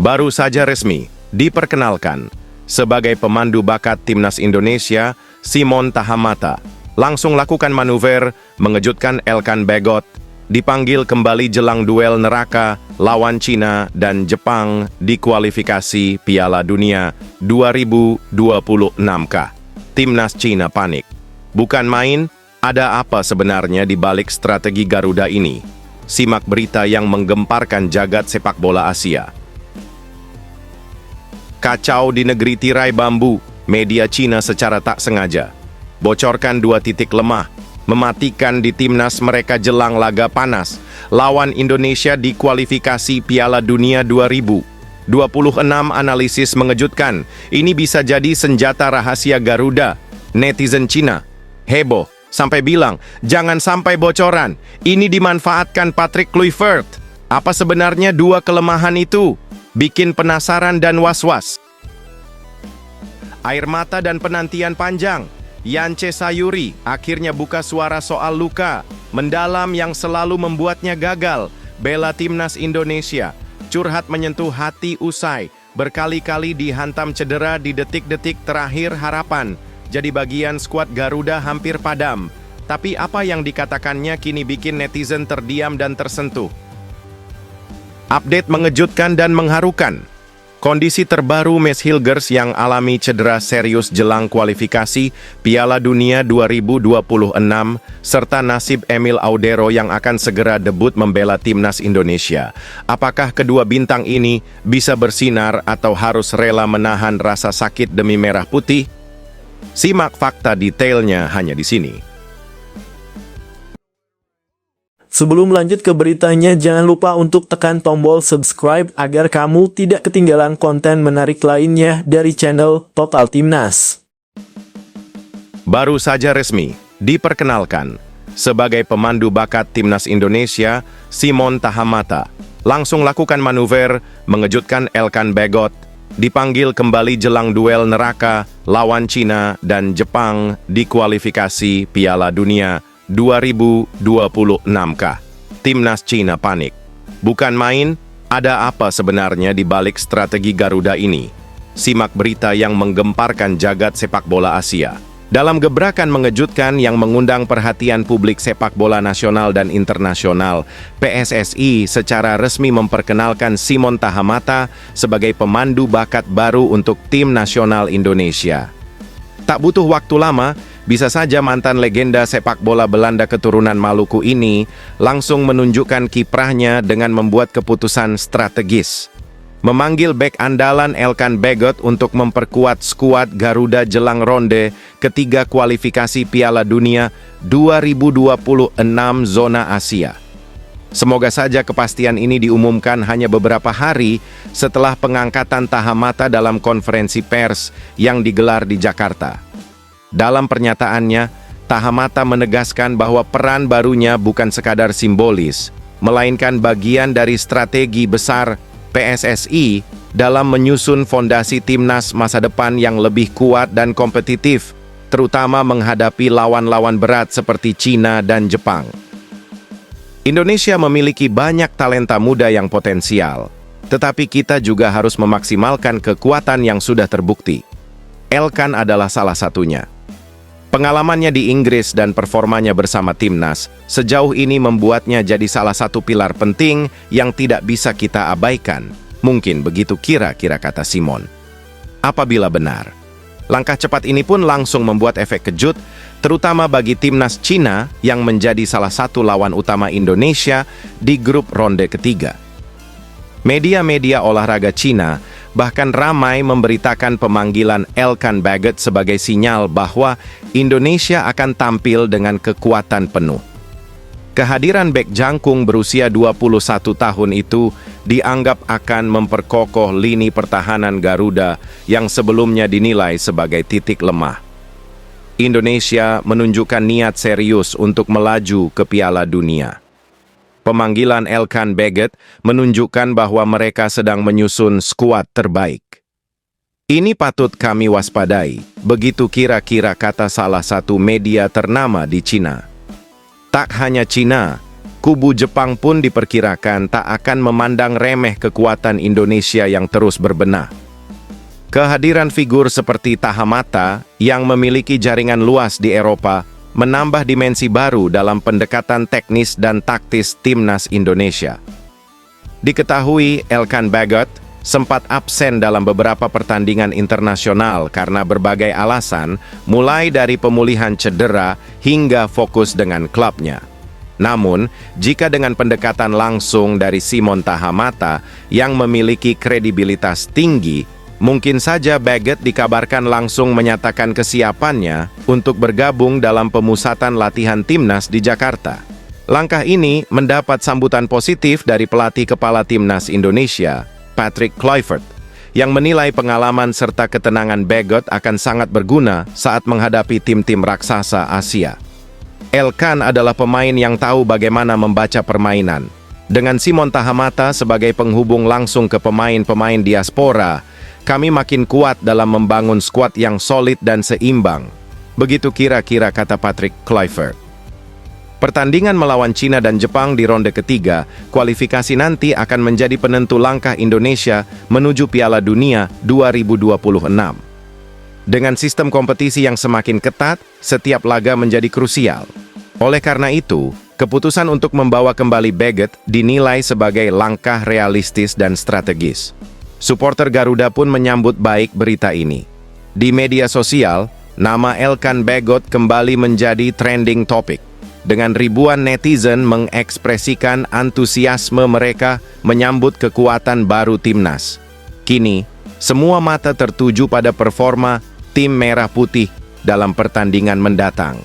Baru saja resmi diperkenalkan sebagai pemandu bakat Timnas Indonesia, Simon Tahamata langsung lakukan manuver mengejutkan Elkan Bagot, dipanggil kembali jelang duel neraka lawan Cina dan Jepang di kualifikasi Piala Dunia 2026. Timnas Cina panik. Bukan main, ada apa sebenarnya di balik strategi Garuda ini? Simak berita yang menggemparkan jagat sepak bola Asia. Kacau di negeri tirai bambu, media Cina secara tak sengaja bocorkan 2 titik lemah, mematikan di timnas mereka jelang laga panas lawan Indonesia di kualifikasi Piala Dunia 2026. Analisis mengejutkan, ini bisa jadi senjata rahasia Garuda. Netizen Cina heboh sampai bilang, jangan sampai bocoran, ini dimanfaatkan Patrick Kluivert. Apa sebenarnya 2 kelemahan itu? Bikin penasaran dan was-was. Air mata dan penantian panjang. Yance Sayuri akhirnya buka suara soal luka mendalam yang selalu membuatnya gagal bela timnas Indonesia. Curhat menyentuh hati usai berkali-kali dihantam cedera di detik-detik terakhir harapan. Jadi bagian skuad Garuda hampir padam. Tapi apa yang dikatakannya kini bikin netizen terdiam dan tersentuh. Update mengejutkan dan mengharukan. Kondisi terbaru Mads Hilgers yang alami cedera serius jelang kualifikasi Piala Dunia 2026, serta nasib Emil Audero yang akan segera debut membela timnas Indonesia. Apakah kedua bintang ini bisa bersinar atau harus rela menahan rasa sakit demi merah putih? Simak fakta detailnya hanya di sini. Sebelum lanjut ke beritanya, jangan lupa untuk tekan tombol subscribe agar kamu tidak ketinggalan konten menarik lainnya dari channel Total Timnas. Baru saja resmi diperkenalkan sebagai pemandu bakat Timnas Indonesia, Simon Tahamata langsung lakukan manuver mengejutkan Elkan Bagot, dipanggil kembali jelang duel neraka lawan Cina dan Jepang di kualifikasi Piala Dunia 2026. Timnas Cina panik. Bukan main, ada apa sebenarnya di balik strategi Garuda ini? Simak berita yang menggemparkan jagat sepak bola Asia. Dalam gebrakan mengejutkan yang mengundang perhatian publik sepak bola nasional dan internasional, PSSI secara resmi memperkenalkan Simon Tahamata sebagai pemandu bakat baru untuk tim nasional Indonesia. Tak butuh waktu lama, bisa saja mantan legenda sepak bola Belanda keturunan Maluku ini langsung menunjukkan kiprahnya dengan membuat keputusan strategis. Memanggil bek andalan Elkan Bagot untuk memperkuat skuad Garuda jelang ronde ketiga kualifikasi Piala Dunia 2026 zona Asia. Semoga saja kepastian ini diumumkan hanya beberapa hari setelah pengangkatan Tahamata dalam konferensi pers yang digelar di Jakarta. Dalam pernyataannya, Tahamata menegaskan bahwa peran barunya bukan sekadar simbolis, melainkan bagian dari strategi besar PSSI dalam menyusun fondasi timnas masa depan yang lebih kuat dan kompetitif, terutama menghadapi lawan-lawan berat seperti Cina dan Jepang. Indonesia memiliki banyak talenta muda yang potensial, tetapi kita juga harus memaksimalkan kekuatan yang sudah terbukti. Elkan adalah salah satunya. Pengalamannya di Inggris dan performanya bersama timnas sejauh ini membuatnya jadi salah satu pilar penting yang tidak bisa kita abaikan. Mungkin begitu kira-kira kata Simon. Apabila benar, langkah cepat ini pun langsung membuat efek kejut, terutama bagi timnas Cina yang menjadi salah satu lawan utama Indonesia di grup ronde ketiga. Media-media olahraga Cina bahkan ramai memberitakan pemanggilan Elkan Bagot sebagai sinyal bahwa Indonesia akan tampil dengan kekuatan penuh. Kehadiran bek jangkung berusia 21 tahun itu dianggap akan memperkokoh lini pertahanan Garuda yang sebelumnya dinilai sebagai titik lemah. Indonesia menunjukkan niat serius untuk melaju ke Piala Dunia. Pemanggilan Elkan Bagot menunjukkan bahwa mereka sedang menyusun skuad terbaik. Ini patut kami waspadai, begitu kira-kira kata salah satu media ternama di Cina. Tak hanya Cina, kubu Jepang pun diperkirakan tak akan memandang remeh kekuatan Indonesia yang terus berbenah. Kehadiran figur seperti Tahamata yang memiliki jaringan luas di Eropa menambah dimensi baru dalam pendekatan teknis dan taktis timnas Indonesia. Diketahui Elkan Bagot sempat absen dalam beberapa pertandingan internasional karena berbagai alasan, mulai dari pemulihan cedera hingga fokus dengan klubnya. Namun, jika dengan pendekatan langsung dari Simon Tahamata yang memiliki kredibilitas tinggi, mungkin saja Bagot dikabarkan langsung menyatakan kesiapannya untuk bergabung dalam pemusatan latihan timnas di Jakarta. Langkah ini mendapat sambutan positif dari pelatih kepala timnas Indonesia, Patrick Kluivert, yang menilai pengalaman serta ketenangan Bagot akan sangat berguna saat menghadapi tim-tim raksasa Asia. Elkan adalah pemain yang tahu bagaimana membaca permainan. Dengan Simon Tahamata sebagai penghubung langsung ke pemain-pemain diaspora, kami makin kuat dalam membangun skuad yang solid dan seimbang. Begitu kira-kira kata Patrick Kluivert. Pertandingan melawan Cina dan Jepang di ronde ketiga, kualifikasi nanti akan menjadi penentu langkah Indonesia menuju Piala Dunia 2026. Dengan sistem kompetisi yang semakin ketat, setiap laga menjadi krusial. Oleh karena itu, keputusan untuk membawa kembali Bagot dinilai sebagai langkah realistis dan strategis. Supporter Garuda pun menyambut baik berita ini. Di media sosial, nama Elkan Bagot kembali menjadi trending topic, dengan ribuan netizen mengekspresikan antusiasme mereka menyambut kekuatan baru timnas. Kini, semua mata tertuju pada performa tim Merah Putih dalam pertandingan mendatang.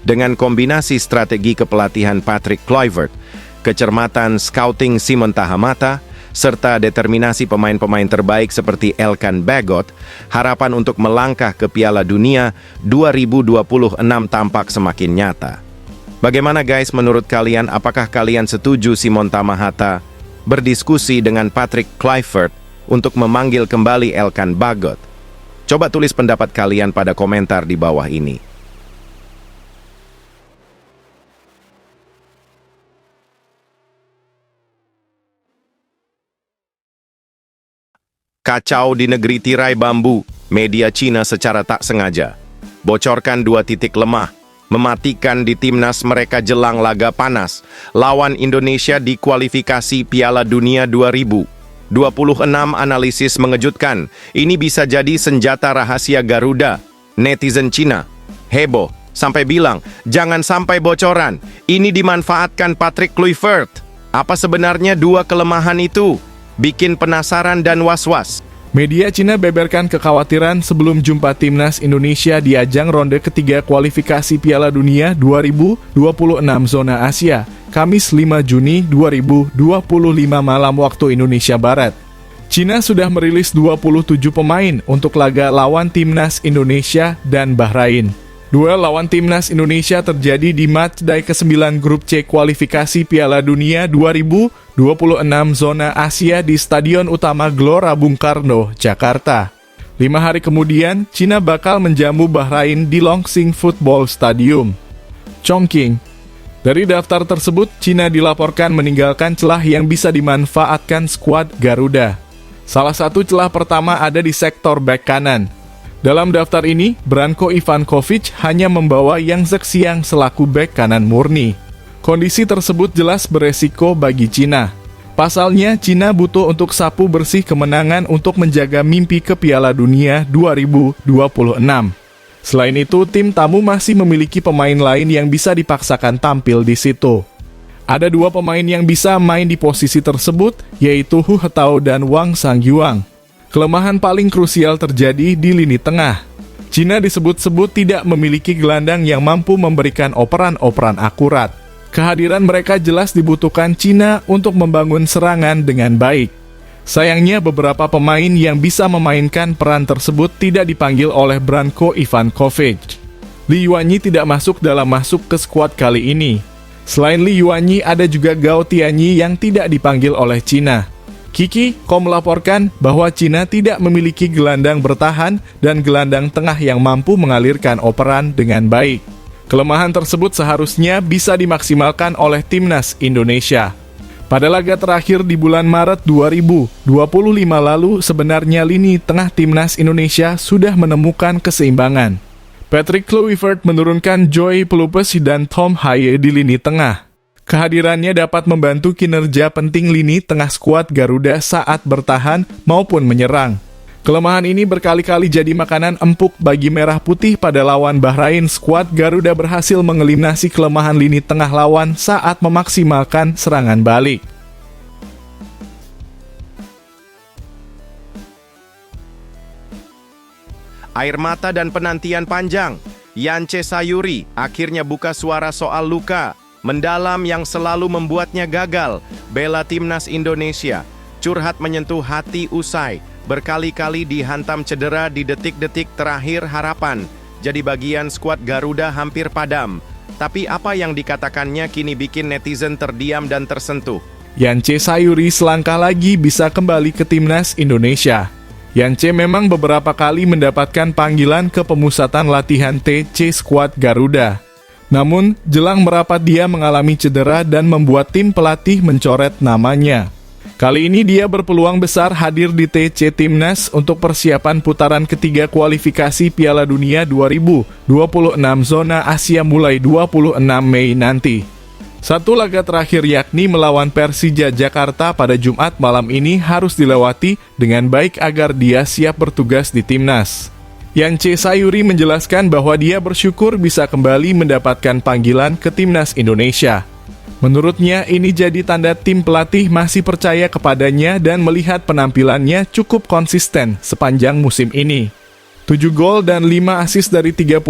Dengan kombinasi strategi kepelatihan Patrick Kluivert, kecermatan scouting Simon Tahamata, serta determinasi pemain-pemain terbaik seperti Elkan Bagot, harapan untuk melangkah ke Piala Dunia 2026 tampak semakin nyata. Bagaimana guys menurut kalian? Apakah kalian setuju Simon Tahamata berdiskusi dengan Patrick Kluivert untuk memanggil kembali Elkan Bagot? Coba tulis pendapat kalian pada komentar di bawah ini. Kacau di negeri tirai bambu, media Cina secara tak sengaja bocorkan 2 titik lemah, mematikan di timnas mereka jelang laga panas lawan Indonesia di kualifikasi Piala Dunia 2026. Analisis mengejutkan, ini bisa jadi senjata rahasia Garuda. Netizen Cina heboh sampai bilang, jangan sampai bocoran, ini dimanfaatkan Patrick Kluivert. Apa sebenarnya 2 kelemahan itu? Bikin penasaran dan was-was. Media Cina beberkan kekhawatiran sebelum jumpa timnas Indonesia di ajang ronde ketiga kualifikasi Piala Dunia 2026 zona Asia, Kamis 5 Juni 2025 malam waktu Indonesia Barat. Cina sudah merilis 27 pemain untuk laga lawan timnas Indonesia dan Bahrain. Duel lawan timnas Indonesia terjadi di matchday ke-9 grup C kualifikasi Piala Dunia 2026 zona Asia di Stadion Utama Gelora Bung Karno, Jakarta. 5 hari kemudian, Cina bakal menjamu Bahrain di Longsing Football Stadium, Chongqing. Dari daftar tersebut, Cina dilaporkan meninggalkan celah yang bisa dimanfaatkan skuad Garuda. Salah satu celah pertama ada di sektor bek kanan. Dalam daftar ini, Branko Ivankovic hanya membawa Yang Zhexiang selaku bek kanan murni. Kondisi tersebut jelas beresiko bagi Cina. Pasalnya, Cina butuh untuk sapu bersih kemenangan untuk menjaga mimpi ke Piala Dunia 2026. Selain itu, tim tamu masih memiliki pemain lain yang bisa dipaksakan tampil di situ. Ada 2 pemain yang bisa main di posisi tersebut, yaitu Hu Hetao dan Wang Sangyuang. Kelemahan paling krusial terjadi di lini tengah. Cina disebut-sebut tidak memiliki gelandang yang mampu memberikan operan-operan akurat. Kehadiran mereka jelas dibutuhkan Cina untuk membangun serangan dengan baik. Sayangnya beberapa pemain yang bisa memainkan peran tersebut tidak dipanggil oleh Branko Ivankovic. Li Yuanyi tidak masuk ke skuad kali ini. Selain Li Yuanyi, ada juga Gao Tianyi yang tidak dipanggil oleh Cina. Kiki.com melaporkan bahwa Cina tidak memiliki gelandang bertahan dan gelandang tengah yang mampu mengalirkan operan dengan baik. Kelemahan tersebut seharusnya bisa dimaksimalkan oleh timnas Indonesia. Pada laga terakhir di bulan Maret 2025 lalu, sebenarnya lini tengah timnas Indonesia sudah menemukan keseimbangan. Patrick Kluivert menurunkan Joy Pelupes dan Tom Haye di lini tengah. Kehadirannya dapat membantu kinerja penting lini tengah skuad Garuda saat bertahan maupun menyerang. Kelemahan ini berkali-kali jadi makanan empuk bagi Merah Putih pada lawan Bahrain. Skuad Garuda berhasil mengeliminasi kelemahan lini tengah lawan saat memaksimalkan serangan balik. Air mata dan penantian panjang. Yance Sayuri akhirnya buka suara soal luka mendalam yang selalu membuatnya gagal bela timnas Indonesia. Curhat menyentuh hati usai berkali-kali dihantam cedera di detik-detik terakhir harapan. Jadi bagian skuad Garuda hampir padam. Tapi apa yang dikatakannya kini bikin netizen terdiam dan tersentuh. Yance Sayuri selangkah lagi bisa kembali ke timnas Indonesia. Yance memang beberapa kali mendapatkan panggilan ke pemusatan latihan TC skuad Garuda. Namun, jelang merapat dia mengalami cedera dan membuat tim pelatih mencoret namanya. Kali ini dia berpeluang besar hadir di TC Timnas untuk persiapan putaran ketiga kualifikasi Piala Dunia 2026 zona Asia mulai 26 Mei nanti. Satu laga terakhir yakni melawan Persija Jakarta pada Jumat malam ini harus dilewati dengan baik agar dia siap bertugas di Timnas. Yance Sayuri menjelaskan bahwa dia bersyukur bisa kembali mendapatkan panggilan ke Timnas Indonesia. Menurutnya, ini jadi tanda tim pelatih masih percaya kepadanya dan melihat penampilannya cukup konsisten sepanjang musim ini. 7 gol dan 5 assist dari 31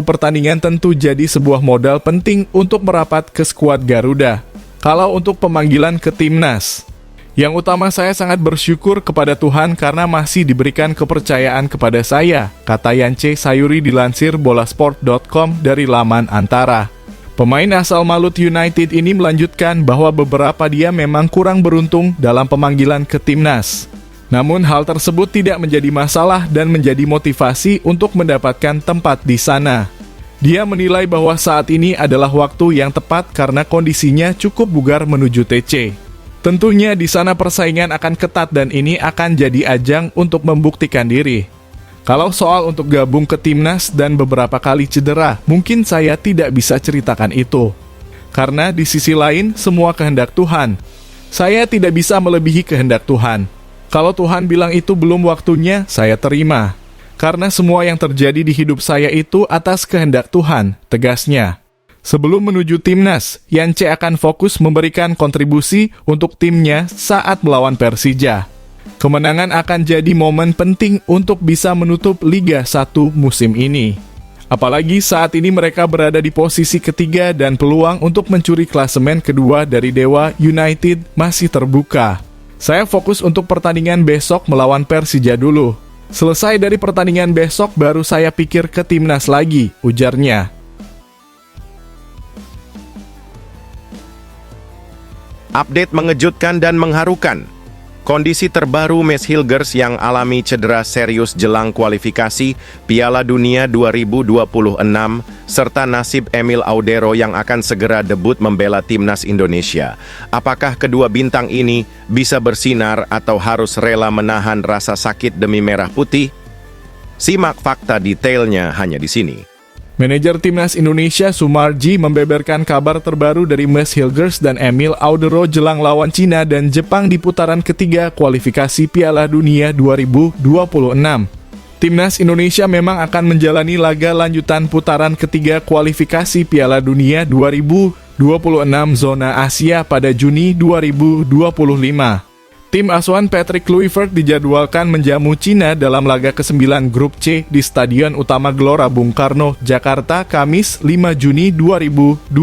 pertandingan tentu jadi sebuah modal penting untuk merapat ke skuad Garuda. Kalau untuk pemanggilan ke timnas, yang utama saya sangat bersyukur kepada Tuhan karena masih diberikan kepercayaan kepada saya, kata Yance Sayuri dilansir bolasport.com dari laman Antara. Pemain asal Malut United ini melanjutkan bahwa beberapa dia memang kurang beruntung dalam pemanggilan ke timnas. Namun hal tersebut tidak menjadi masalah dan menjadi motivasi untuk mendapatkan tempat di sana. Dia menilai bahwa saat ini adalah waktu yang tepat karena kondisinya cukup bugar menuju TC. Tentunya di sana persaingan akan ketat dan ini akan jadi ajang untuk membuktikan diri. Kalau soal untuk gabung ke timnas dan beberapa kali cedera, mungkin saya tidak bisa ceritakan itu. Karena di sisi lain, semua kehendak Tuhan. Saya tidak bisa melebihi kehendak Tuhan. Kalau Tuhan bilang itu belum waktunya, saya terima. Karena semua yang terjadi di hidup saya itu atas kehendak Tuhan, tegasnya. Sebelum menuju timnas, Yance akan fokus memberikan kontribusi untuk timnya saat melawan Persija. Kemenangan akan jadi momen penting untuk bisa menutup Liga 1 musim ini. Apalagi saat ini mereka berada di posisi ketiga dan peluang untuk mencuri klasemen kedua dari Dewa United masih terbuka. Saya fokus untuk pertandingan besok melawan Persija dulu. Selesai dari pertandingan besok baru saya pikir ke timnas lagi, ujarnya. Update mengejutkan dan mengharukan. Kondisi terbaru Mads Hilgers yang alami cedera serius jelang kualifikasi Piala Dunia 2026 serta nasib Emil Audero yang akan segera debut membela timnas Indonesia. Apakah kedua bintang ini bisa bersinar atau harus rela menahan rasa sakit demi Merah Putih? Simak fakta detailnya hanya di sini. Manajer Timnas Indonesia Sumarji membeberkan kabar terbaru dari Mads Hilgers dan Emil Audero jelang lawan Cina dan Jepang di putaran ketiga kualifikasi Piala Dunia 2026. Timnas Indonesia memang akan menjalani laga lanjutan putaran ketiga kualifikasi Piala Dunia 2026 zona Asia pada Juni 2025. Tim asuhan Patrick Kluivert dijadwalkan menjamu Cina dalam laga ke-9 Grup C di Stadion Utama Gelora Bung Karno, Jakarta, Kamis 5 Juni 2025.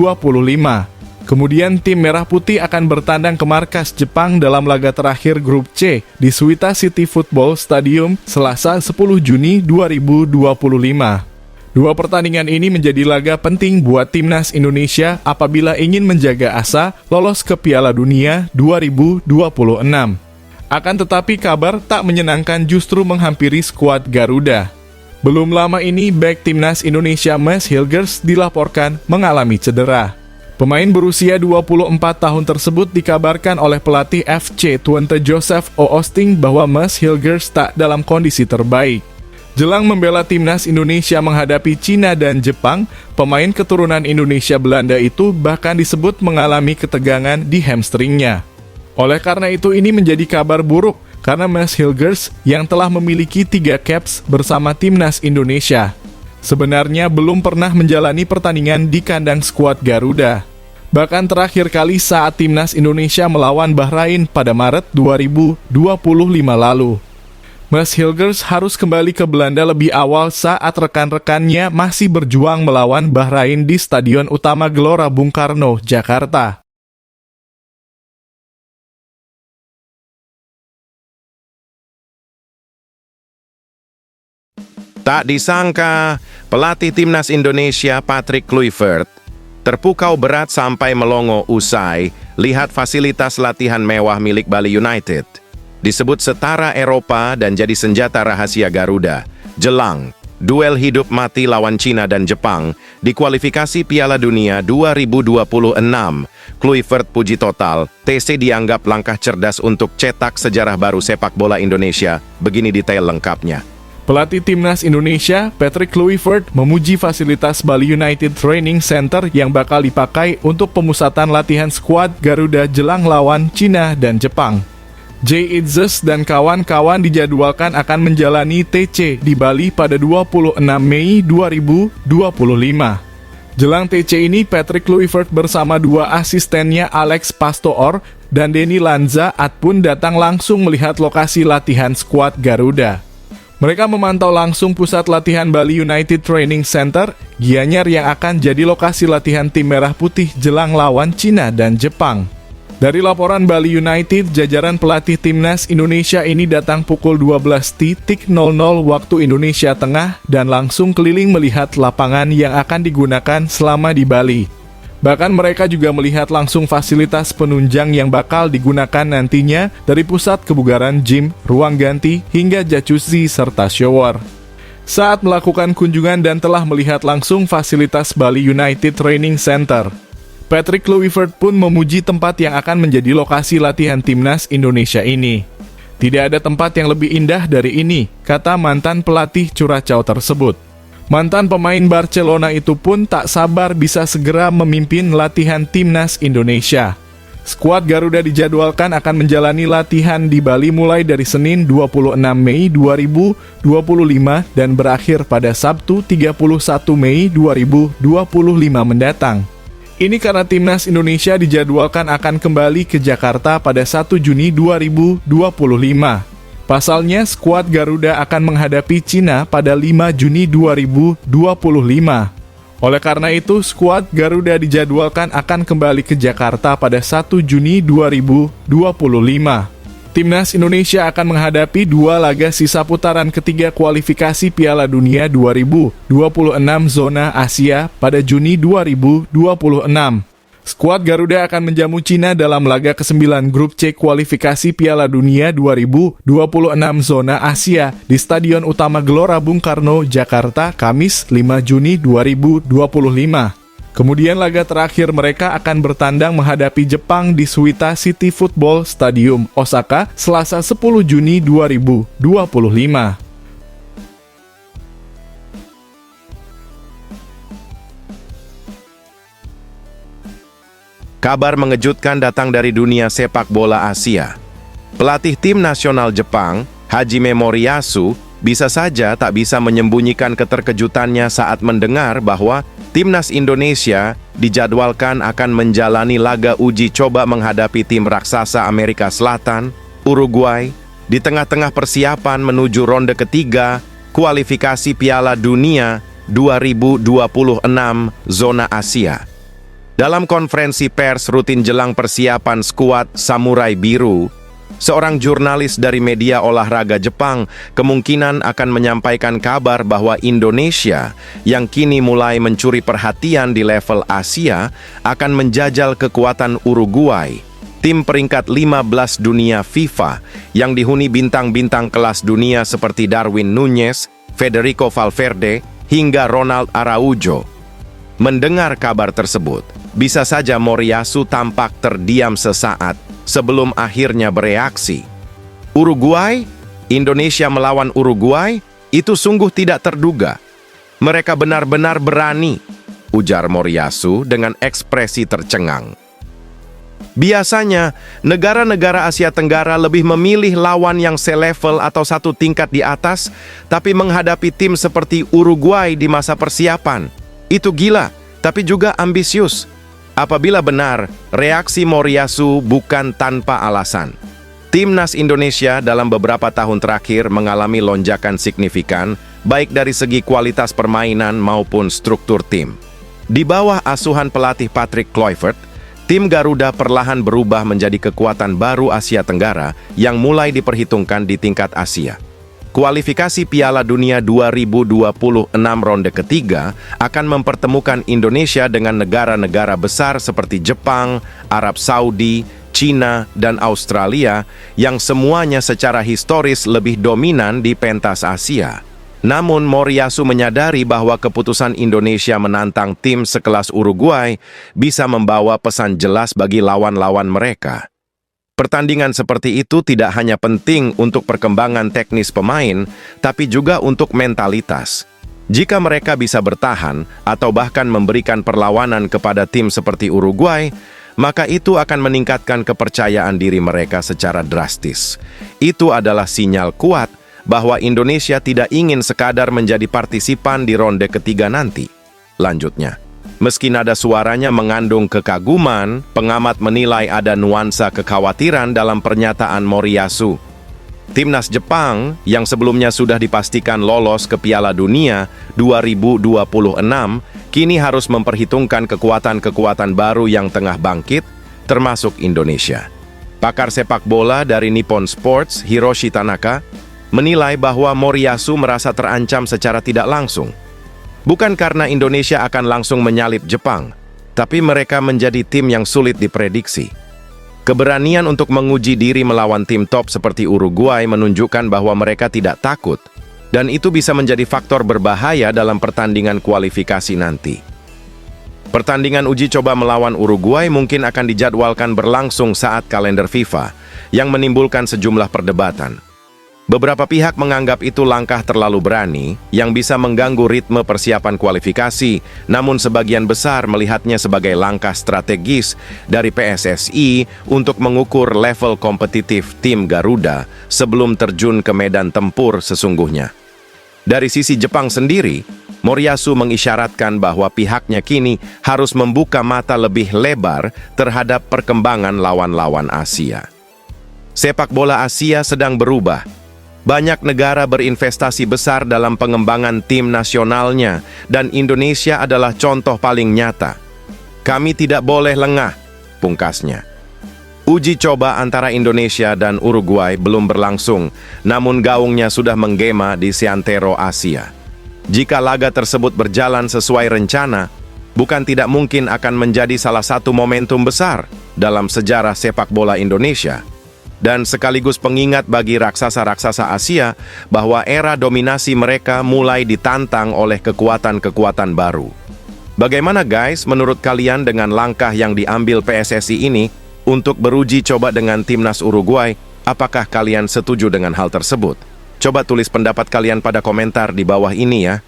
Kemudian tim Merah Putih akan bertandang ke markas Jepang dalam laga terakhir Grup C di Suita City Football Stadium, Selasa 10 Juni 2025. Dua pertandingan ini menjadi laga penting buat timnas Indonesia apabila ingin menjaga asa lolos ke Piala Dunia 2026. Akan tetapi kabar tak menyenangkan justru menghampiri skuad Garuda. Belum lama ini, bek timnas Indonesia Mads Hilgers dilaporkan mengalami cedera. Pemain berusia 24 tahun tersebut dikabarkan oleh pelatih FC Twente Joseph Oosting bahwa Mads Hilgers tak dalam kondisi terbaik. Jelang membela timnas Indonesia menghadapi Cina dan Jepang, pemain keturunan Indonesia Belanda itu bahkan disebut mengalami ketegangan di hamstringnya. Oleh karena itu ini menjadi kabar buruk karena Mads Hilgers yang telah memiliki 3 caps bersama timnas Indonesia sebenarnya belum pernah menjalani pertandingan di kandang skuad Garuda. Bahkan terakhir kali saat timnas Indonesia melawan Bahrain pada Maret 2025 lalu. Mads Hilgers harus kembali ke Belanda lebih awal saat rekan-rekannya masih berjuang melawan Bahrain di Stadion Utama Gelora Bung Karno, Jakarta. Tak disangka, pelatih timnas Indonesia Patrick Kluivert terpukau berat sampai melongo usai lihat fasilitas latihan mewah milik Bali United. Disebut setara Eropa dan jadi senjata rahasia Garuda. Jelang duel hidup mati lawan Cina dan Jepang di kualifikasi Piala Dunia 2026. Kluivert puji total, TC dianggap langkah cerdas untuk cetak sejarah baru sepak bola Indonesia. Begini detail lengkapnya. Pelatih timnas Indonesia, Patrick Kluivert, memuji fasilitas Bali United Training Center yang bakal dipakai untuk pemusatan latihan skuad Garuda jelang lawan Cina dan Jepang. Jay Itzes dan kawan-kawan dijadwalkan akan menjalani TC di Bali pada 26 Mei 2025. Jelang TC ini, Patrick Kluivert bersama 2 asistennya Alex Pastoor dan Denny Lanza-At pun datang langsung melihat lokasi latihan skuad Garuda. Mereka memantau langsung pusat latihan Bali United Training Center, Gianyar yang akan jadi lokasi latihan tim Merah Putih jelang lawan Cina dan Jepang. Dari laporan Bali United, jajaran pelatih timnas Indonesia ini datang pukul 12.00 waktu Indonesia Tengah dan langsung keliling melihat lapangan yang akan digunakan selama di Bali. Bahkan mereka juga melihat langsung fasilitas penunjang yang bakal digunakan nantinya dari pusat kebugaran gym, ruang ganti, hingga jacuzzi serta shower. Saat melakukan kunjungan dan telah melihat langsung fasilitas Bali United Training Center, Patrick Kluivert pun memuji tempat yang akan menjadi lokasi latihan timnas Indonesia ini. Tidak ada tempat yang lebih indah dari ini, kata mantan pelatih Curaçao tersebut. Mantan pemain Barcelona itu pun tak sabar bisa segera memimpin latihan timnas Indonesia. Skuad Garuda dijadwalkan akan menjalani latihan di Bali mulai dari Senin 26 Mei 2025 dan berakhir pada Sabtu 31 Mei 2025 mendatang. Ini karena timnas Indonesia dijadwalkan akan kembali ke Jakarta pada 1 Juni 2025. Pasalnya, skuad Garuda akan menghadapi Cina pada 5 Juni 2025. Oleh karena itu, skuad Garuda dijadwalkan akan kembali ke Jakarta pada 1 Juni 2025. Timnas Indonesia akan menghadapi 2 laga sisa putaran ketiga kualifikasi Piala Dunia 2026 zona Asia pada Juni 2026. Skuad Garuda akan menjamu Cina dalam laga ke-9 grup C kualifikasi Piala Dunia 2026 zona Asia di Stadion Utama Gelora Bung Karno, Jakarta, Kamis 5 Juni 2025. Kemudian laga terakhir mereka akan bertandang menghadapi Jepang di Suita City Football Stadium, Osaka, Selasa 10 Juni 2025. Kabar mengejutkan datang dari dunia sepak bola Asia. Pelatih tim nasional Jepang, Hajime Moriyasu, bisa saja tak bisa menyembunyikan keterkejutannya saat mendengar bahwa timnas Indonesia dijadwalkan akan menjalani laga uji coba menghadapi tim raksasa Amerika Selatan, Uruguay, di tengah-tengah persiapan menuju ronde ketiga kualifikasi Piala Dunia 2026 zona Asia. Dalam konferensi pers rutin jelang persiapan skuad Samurai Biru, seorang jurnalis dari media olahraga Jepang kemungkinan akan menyampaikan kabar bahwa Indonesia yang kini mulai mencuri perhatian di level Asia akan menjajal kekuatan Uruguay, tim peringkat 15 dunia FIFA yang dihuni bintang-bintang kelas dunia seperti Darwin Núñez, Federico Valverde, hingga Ronald Araujo. Mendengar kabar tersebut, bisa saja Moriyasu tampak terdiam sesaat sebelum akhirnya bereaksi. Uruguay? Indonesia melawan Uruguay? Itu sungguh tidak terduga. Mereka benar-benar berani, ujar Moriyasu dengan ekspresi tercengang. Biasanya, negara-negara Asia Tenggara lebih memilih lawan yang selevel atau satu tingkat di atas, tapi menghadapi tim seperti Uruguay di masa persiapan. Itu gila, tapi juga ambisius. Apabila benar, reaksi Moriyasu bukan tanpa alasan. Timnas Indonesia dalam beberapa tahun terakhir mengalami lonjakan signifikan, baik dari segi kualitas permainan maupun struktur tim. Di bawah asuhan pelatih Patrick Kluivert, tim Garuda perlahan berubah menjadi kekuatan baru Asia Tenggara yang mulai diperhitungkan di tingkat Asia. Kualifikasi Piala Dunia 2026 ronde ketiga akan mempertemukan Indonesia dengan negara-negara besar seperti Jepang, Arab Saudi, China, dan Australia yang semuanya secara historis lebih dominan di pentas Asia. Namun, Moriyasu menyadari bahwa keputusan Indonesia menantang tim sekelas Uruguay bisa membawa pesan jelas bagi lawan-lawan mereka. Pertandingan seperti itu tidak hanya penting untuk perkembangan teknis pemain, tapi juga untuk mentalitas. Jika mereka bisa bertahan atau bahkan memberikan perlawanan kepada tim seperti Uruguay, maka itu akan meningkatkan kepercayaan diri mereka secara drastis. Itu adalah sinyal kuat bahwa Indonesia tidak ingin sekadar menjadi partisipan di ronde ketiga nanti. Lanjutnya, meski nada suaranya mengandung kekaguman, pengamat menilai ada nuansa kekhawatiran dalam pernyataan Moriyasu. Timnas Jepang, yang sebelumnya sudah dipastikan lolos ke Piala Dunia 2026, kini harus memperhitungkan kekuatan-kekuatan baru yang tengah bangkit, termasuk Indonesia. Pakar sepak bola dari Nippon Sports, Hiroshi Tanaka, menilai bahwa Moriyasu merasa terancam secara tidak langsung. Bukan karena Indonesia akan langsung menyalip Jepang, tapi mereka menjadi tim yang sulit diprediksi. Keberanian untuk menguji diri melawan tim top seperti Uruguay menunjukkan bahwa mereka tidak takut, dan itu bisa menjadi faktor berbahaya dalam pertandingan kualifikasi nanti. Pertandingan uji coba melawan Uruguay mungkin akan dijadwalkan berlangsung saat kalender FIFA, yang menimbulkan sejumlah perdebatan. Beberapa pihak menganggap itu langkah terlalu berani yang bisa mengganggu ritme persiapan kualifikasi, namun sebagian besar melihatnya sebagai langkah strategis dari PSSI untuk mengukur level kompetitif tim Garuda sebelum terjun ke medan tempur sesungguhnya. Dari sisi Jepang sendiri, Moriyasu mengisyaratkan bahwa pihaknya kini harus membuka mata lebih lebar terhadap perkembangan lawan-lawan Asia. Sepak bola Asia sedang berubah. Banyak negara berinvestasi besar dalam pengembangan tim nasionalnya, dan Indonesia adalah contoh paling nyata. Kami tidak boleh lengah, pungkasnya. Uji coba antara Indonesia dan Uruguay belum berlangsung, namun gaungnya sudah menggema di seantero Asia. Jika laga tersebut berjalan sesuai rencana, bukan tidak mungkin akan menjadi salah satu momentum besar dalam sejarah sepak bola Indonesia. Dan sekaligus pengingat bagi raksasa-raksasa Asia bahwa era dominasi mereka mulai ditantang oleh kekuatan-kekuatan baru. Bagaimana guys menurut kalian dengan langkah yang diambil PSSI ini untuk beruji coba dengan timnas Uruguay? Apakah kalian setuju dengan hal tersebut? Coba tulis pendapat kalian pada komentar di bawah ini ya.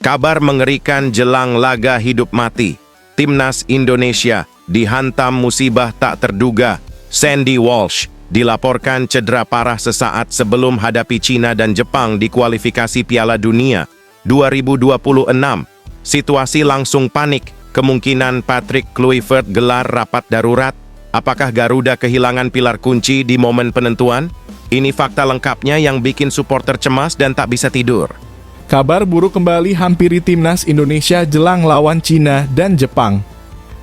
Kabar mengerikan jelang laga hidup mati. Timnas Indonesia dihantam musibah tak terduga. Sandy Walsh dilaporkan cedera parah sesaat sebelum hadapi China dan Jepang di kualifikasi Piala Dunia 2026. Situasi langsung panik. Kemungkinan Patrick Kluivert gelar rapat darurat. Apakah Garuda kehilangan pilar kunci di momen penentuan? Ini fakta lengkapnya yang bikin supporter cemas dan tak bisa tidur. Kabar buruk kembali hampiri timnas Indonesia jelang lawan China dan Jepang.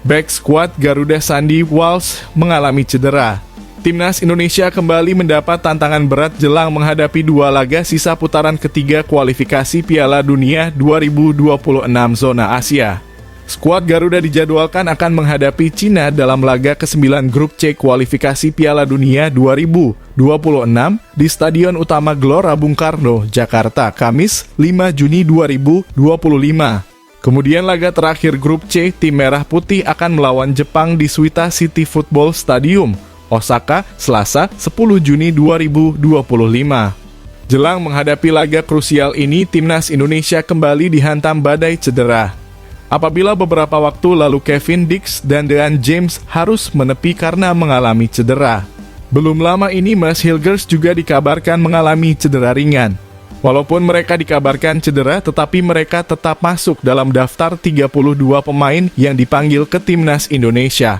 Back squad Garuda Sandy Walsh mengalami cedera. Timnas Indonesia kembali mendapat tantangan berat jelang menghadapi dua laga sisa putaran ketiga kualifikasi Piala Dunia 2026 zona Asia. Skuad Garuda dijadwalkan akan menghadapi Cina dalam laga ke-9 grup C kualifikasi Piala Dunia 2026 di Stadion Utama Gelora Bung Karno, Jakarta, Kamis 5 Juni 2025. Kemudian laga terakhir grup C, tim Merah Putih akan melawan Jepang di Suita City Football Stadium, Osaka, Selasa 10 Juni 2025. Jelang menghadapi laga krusial ini, timnas Indonesia kembali dihantam badai cedera. Apabila beberapa waktu lalu Kevin Dix dan Dean James harus menepi karena mengalami cedera. Belum lama ini Max Hilgers juga dikabarkan mengalami cedera ringan. Walaupun mereka dikabarkan cedera, tetapi mereka tetap masuk dalam daftar 32 pemain yang dipanggil ke timnas Indonesia.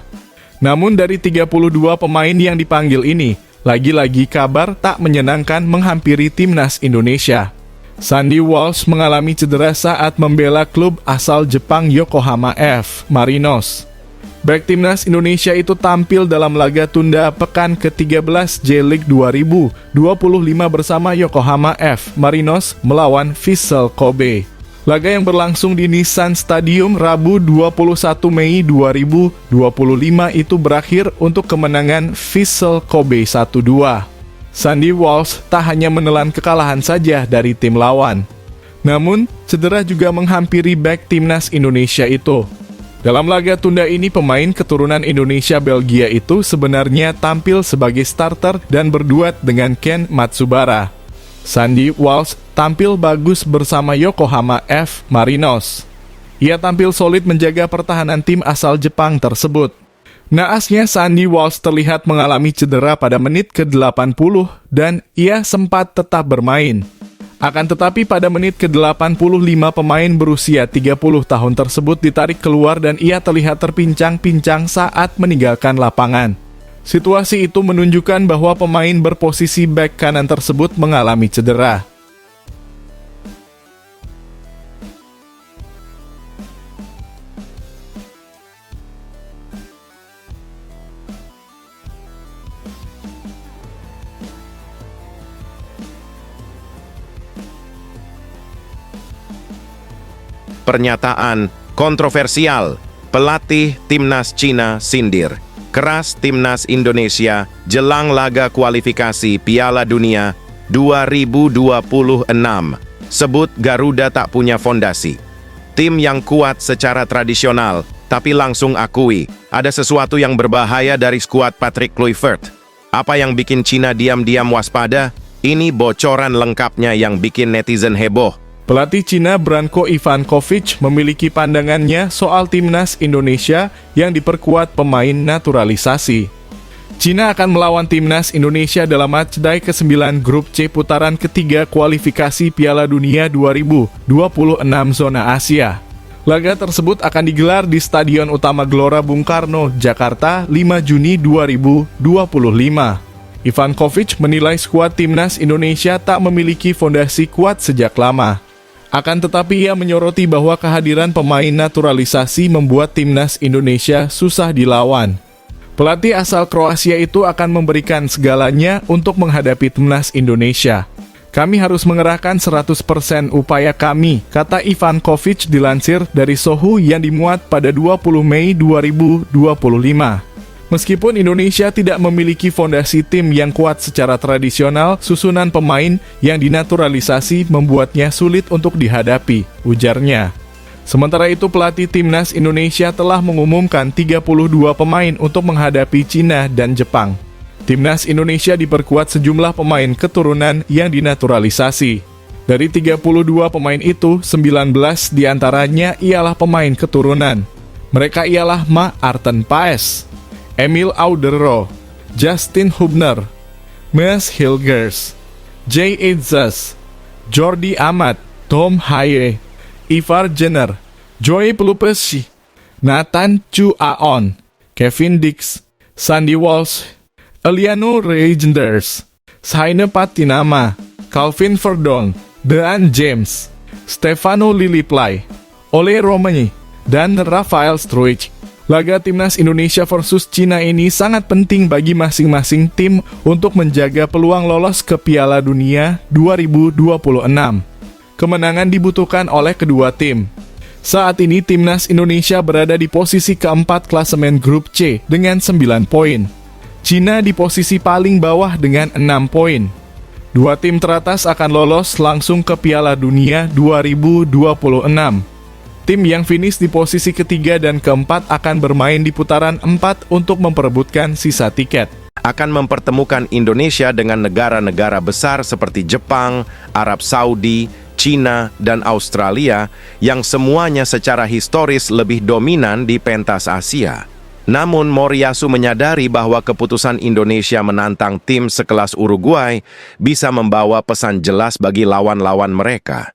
Namun dari 32 pemain yang dipanggil ini, lagi-lagi kabar tak menyenangkan menghampiri timnas Indonesia. Sandy Walsh mengalami cedera saat membela klub asal Jepang Yokohama F. Marinos. Bek timnas Indonesia itu tampil dalam laga tunda pekan ke-13 J-League 2025 bersama Yokohama F. Marinos melawan Vissel Kobe. Laga yang berlangsung di Nissan Stadium Rabu 21 Mei 2025 itu berakhir untuk kemenangan Vissel Kobe 1-2. Sandy Walsh tak hanya menelan kekalahan saja dari tim lawan, namun cedera juga menghampiri bek timnas Indonesia itu. Dalam laga tunda ini, pemain keturunan Indonesia-Belgia itu sebenarnya tampil sebagai starter dan berduet dengan Ken Matsubara. Sandy Walsh tampil bagus bersama Yokohama F. Marinos. Ia tampil solid menjaga pertahanan tim asal Jepang tersebut. Naasnya Sandy Walsh terlihat mengalami cedera pada menit ke-80 dan ia sempat tetap bermain. Akan tetapi pada menit ke-85 pemain berusia 30 tahun tersebut ditarik keluar dan ia terlihat terpincang-pincang saat meninggalkan lapangan. Situasi itu menunjukkan bahwa pemain berposisi bek kanan tersebut mengalami cedera. Pernyataan kontroversial, pelatih timnas Cina sindir keras timnas Indonesia jelang laga kualifikasi Piala Dunia 2026. Sebut Garuda tak punya fondasi. Tim yang kuat secara tradisional, tapi langsung akui ada sesuatu yang berbahaya dari skuad Patrick Kluivert. Apa yang bikin Cina diam-diam waspada? Ini bocoran lengkapnya yang bikin netizen heboh. Pelatih Cina Branko Ivankovic memiliki pandangannya soal timnas Indonesia yang diperkuat pemain naturalisasi. Cina akan melawan timnas Indonesia dalam matchday ke-9 grup C putaran ketiga kualifikasi Piala Dunia 2026 zona Asia. Laga tersebut akan digelar di Stadion Utama Gelora Bung Karno, Jakarta, 5 Juni 2025. Ivankovic menilai skuad timnas Indonesia tak memiliki fondasi kuat sejak lama. Akan tetapi ia menyoroti bahwa kehadiran pemain naturalisasi membuat timnas Indonesia susah dilawan. Pelatih asal Kroasia itu akan memberikan segalanya untuk menghadapi timnas Indonesia. Kami harus mengerahkan 100% upaya kami, kata Ivankovic dilansir dari Sohu yang dimuat pada 20 Mei 2025. Meskipun Indonesia tidak memiliki fondasi tim yang kuat secara tradisional, susunan pemain yang dinaturalisasi membuatnya sulit untuk dihadapi, ujarnya. Sementara itu, pelatih timnas Indonesia telah mengumumkan 32 pemain untuk menghadapi Cina dan Jepang. Timnas Indonesia diperkuat sejumlah pemain keturunan yang dinaturalisasi. Dari 32 pemain itu, 19 diantaranya ialah pemain keturunan. Mereka ialah Ma Arten Paes, Emil Audero, Justin Hubner, Max Hilgers, Jay Itzas, Jordi Amat, Tom Haye, Ivar Jenner, Joey Pelupesi, Nathan Chu Aon, Kevin Dix, Sandy Walsh, Eliano Regenders, Saine Patinama, Calvin Verdon, Dean James, Stefano Lilliply, Ole Romani, dan Rafael Struijk. Laga timnas Indonesia versus Cina ini sangat penting bagi masing-masing tim untuk menjaga peluang lolos ke Piala Dunia 2026. Kemenangan dibutuhkan oleh kedua tim. Saat ini timnas Indonesia berada di posisi keempat klasemen grup C dengan 9 poin. Cina di posisi paling bawah dengan 6 poin. Dua tim teratas akan lolos langsung ke Piala Dunia 2026. Tim yang finish di posisi ketiga dan keempat akan bermain di putaran 4 untuk memperebutkan sisa tiket. Akan mempertemukan Indonesia dengan negara-negara besar seperti Jepang, Arab Saudi, Cina, dan Australia yang semuanya secara historis lebih dominan di pentas Asia. Namun Moriyasu menyadari bahwa keputusan Indonesia menantang tim sekelas Uruguay bisa membawa pesan jelas bagi lawan-lawan mereka.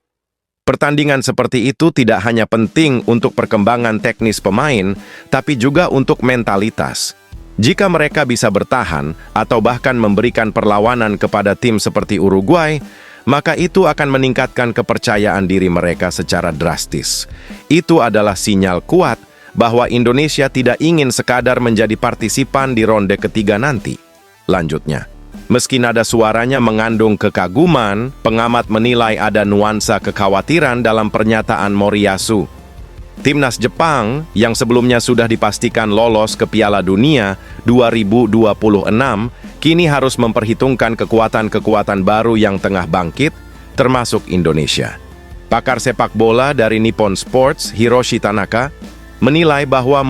Pertandingan seperti itu tidak hanya penting untuk perkembangan teknis pemain, tapi juga untuk mentalitas. Jika mereka bisa bertahan atau bahkan memberikan perlawanan kepada tim seperti Uruguay, maka itu akan meningkatkan kepercayaan diri mereka secara drastis. Itu adalah sinyal kuat bahwa Indonesia tidak ingin sekadar menjadi partisipan di ronde ketiga nanti. Lanjutnya, meski nada suaranya mengandung kekaguman, pengamat menilai ada nuansa kekhawatiran dalam pernyataan Moriyasu. Timnas Jepang, yang sebelumnya sudah dipastikan lolos ke Piala Dunia 2026, kini harus memperhitungkan kekuatan-kekuatan baru yang tengah bangkit, termasuk Indonesia. Pakar sepak bola dari Nippon Sports, Hiroshi Tanaka, menilai bahwa